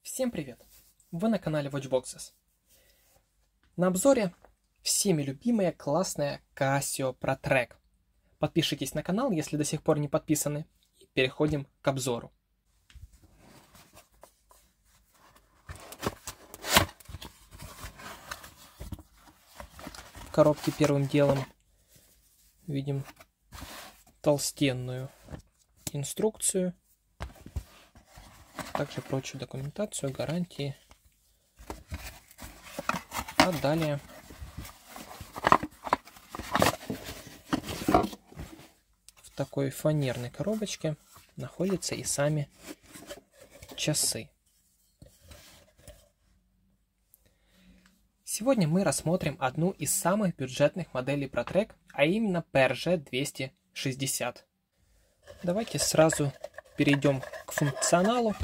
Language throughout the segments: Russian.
Всем привет! Вы на канале Watchboxes. На обзоре всеми любимая классная Casio ProTrack. Подпишитесь на канал, если до сих пор не подписаны, и переходим к обзору. В коробке первым делом видим толстенную инструкцию, также прочую документацию, гарантии. А далее в такой фанерной коробочке находятся и сами часы. Сегодня мы рассмотрим одну из самых бюджетных моделей ProTrack, а именно PRG 260. Давайте сразу перейдем к функционалу,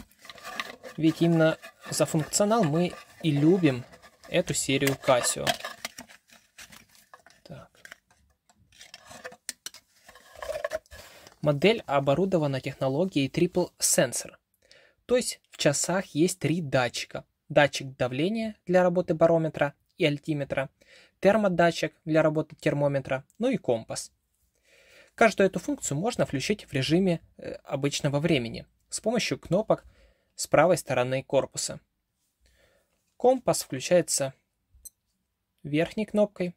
ведь именно за функционал мы и любим эту серию Casio. Так. Модель оборудована технологией Triple Sensor, то есть в часах есть три датчика. Датчик давления для работы барометра и альтиметра, термодатчик для работы термометра, ну и компас. Каждую эту функцию можно включить в режиме обычного времени с помощью кнопок с правой стороны корпуса. Компас включается верхней кнопкой.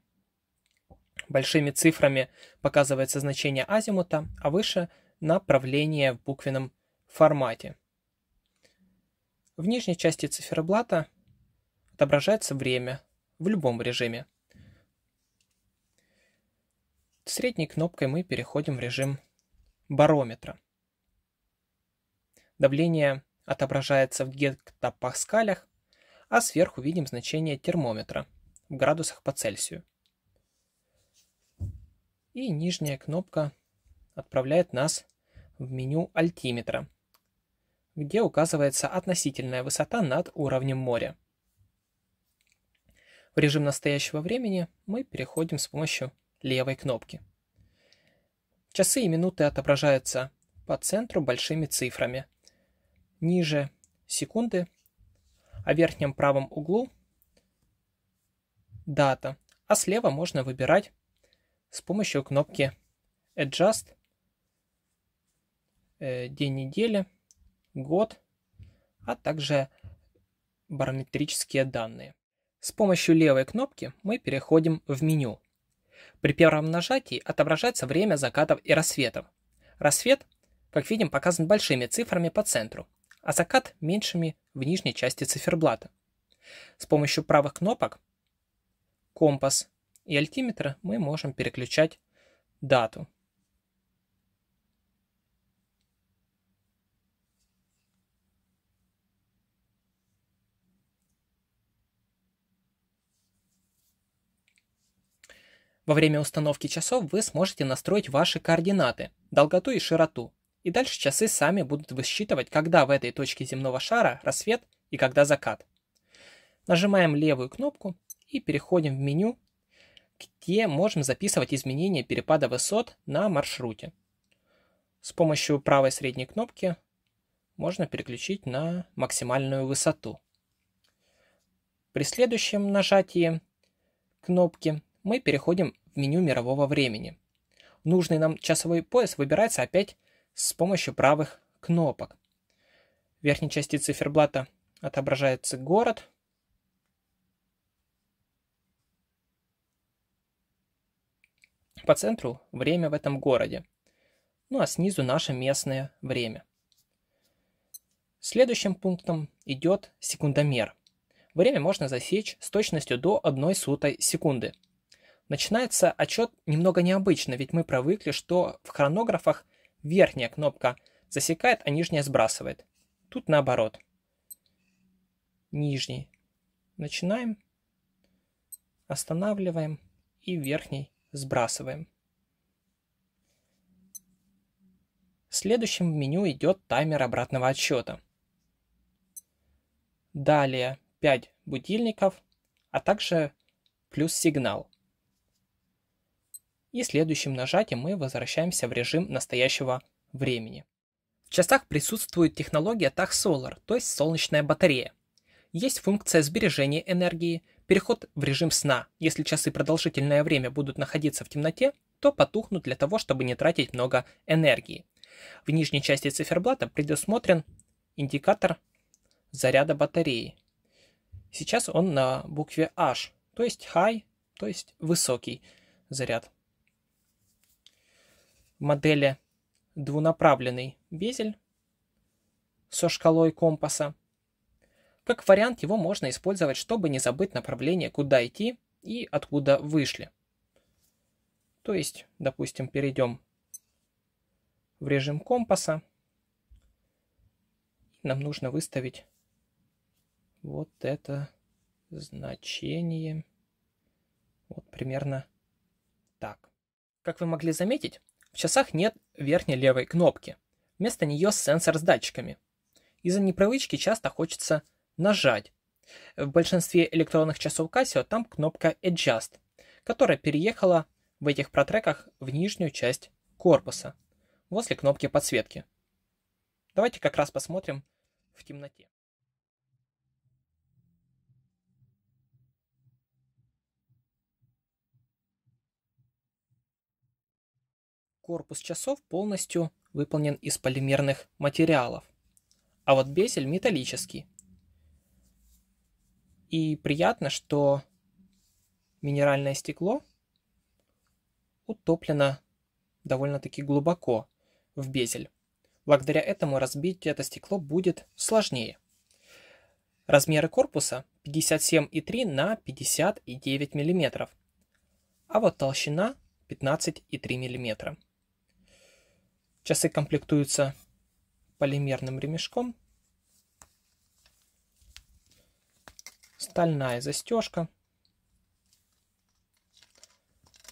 Большими цифрами показывается значение азимута, а выше направление в буквенном формате. В нижней части циферблата отображается время в любом режиме. Средней кнопкой мы переходим в режим барометра. Давление отображается в гектопаскалях, а сверху видим значение термометра в градусах по Цельсию. И нижняя кнопка отправляет нас в меню альтиметра, где указывается относительная высота над уровнем моря. В режим настоящего времени мы переходим с помощью левой кнопки. Часы и минуты отображаются по центру большими цифрами. Ниже секунды, а в верхнем правом углу дата, а слева можно выбирать с помощью кнопки Adjust день недели, год, а также барометрические данные. С помощью левой кнопки мы переходим в меню. При первом нажатии отображается время закатов и рассветов. Рассвет, как видим, показан большими цифрами по центру, а закат меньшими в нижней части циферблата. С помощью правых кнопок компас и альтиметра мы можем переключать дату. Во время установки часов вы сможете настроить ваши координаты, долготу и широту. И дальше часы сами будут высчитывать, когда в этой точке земного шара рассвет и когда закат. Нажимаем левую кнопку и переходим в меню, где можем записывать изменения перепада высот на маршруте. С помощью правой средней кнопки можно переключить на максимальную высоту. При следующем нажатии кнопки мы переходим в меню мирового времени. Нужный нам часовой пояс выбирается опять с помощью правых кнопок. В верхней части циферблата отображается город. По центру время в этом городе. Ну а снизу наше местное время. Следующим пунктом идет секундомер. Время можно засечь с точностью до 1/100 секунды. Начинается отчет немного необычно, ведь мы привыкли, что в хронографах верхняя кнопка засекает, а нижняя сбрасывает. Тут наоборот. Нижний начинаем, останавливаем и верхний сбрасываем. Следующим в меню идет таймер обратного отсчета. Далее 5 будильников, а также плюс сигнал. И следующим нажатием мы возвращаемся в режим настоящего времени. В часах присутствует технология Tag Solar, то есть солнечная батарея. Есть функция сбережения энергии, переход в режим сна. Если часы продолжительное время будут находиться в темноте, то потухнут для того, чтобы не тратить много энергии. В нижней части циферблата предусмотрен индикатор заряда батареи. Сейчас он на букве H, то есть high, то есть высокий заряд. В модели двунаправленный безель со шкалой компаса. Как вариант, его можно использовать, чтобы не забыть направление, куда идти и откуда вышли. То есть, допустим, перейдем в режим компаса. Нам нужно выставить вот это значение. Вот примерно так. Как вы могли заметить, в часах нет верхней левой кнопки. Вместо нее сенсор с датчиками. Из-за непривычки часто хочется нажать. В большинстве электронных часов Casio там кнопка Adjust, которая переехала в этих протреках в нижнюю часть корпуса, возле кнопки подсветки. Давайте как раз посмотрим в темноте. Корпус часов полностью выполнен из полимерных материалов, а вот безель металлический. И приятно, что минеральное стекло утоплено довольно-таки глубоко в безель. Благодаря этому разбить это стекло будет сложнее. Размеры корпуса 57,3 на 50,9 мм, а вот толщина 15,3 мм. Часы комплектуются полимерным ремешком, стальная застежка,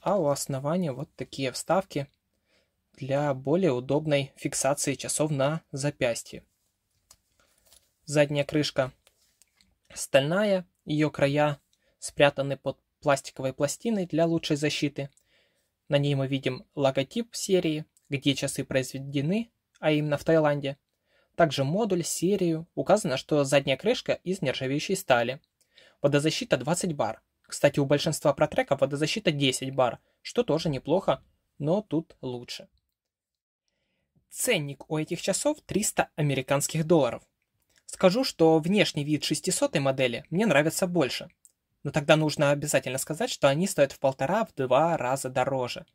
а у основания вот такие вставки для более удобной фиксации часов на запястье. Задняя крышка стальная, ее края спрятаны под пластиковой пластиной для лучшей защиты. На ней мы видим логотип серии, где часы произведены, а именно в Таиланде. Также модуль, серию. Указано, что задняя крышка из нержавеющей стали. Водозащита 20 бар. Кстати, у большинства протреков водозащита 10 бар, что тоже неплохо, но тут лучше. Ценник у этих часов 300 американских долларов. Скажу, что внешний вид 600 модели мне нравится больше. Но тогда нужно обязательно сказать, что они стоят в 1,5-2 раза дороже.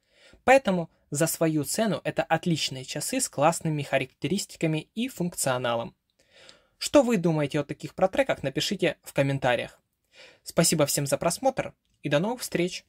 Поэтому за свою цену это отличные часы с классными характеристиками и функционалом. Что вы думаете о таких протреках, напишите в комментариях. Спасибо всем за просмотр и до новых встреч!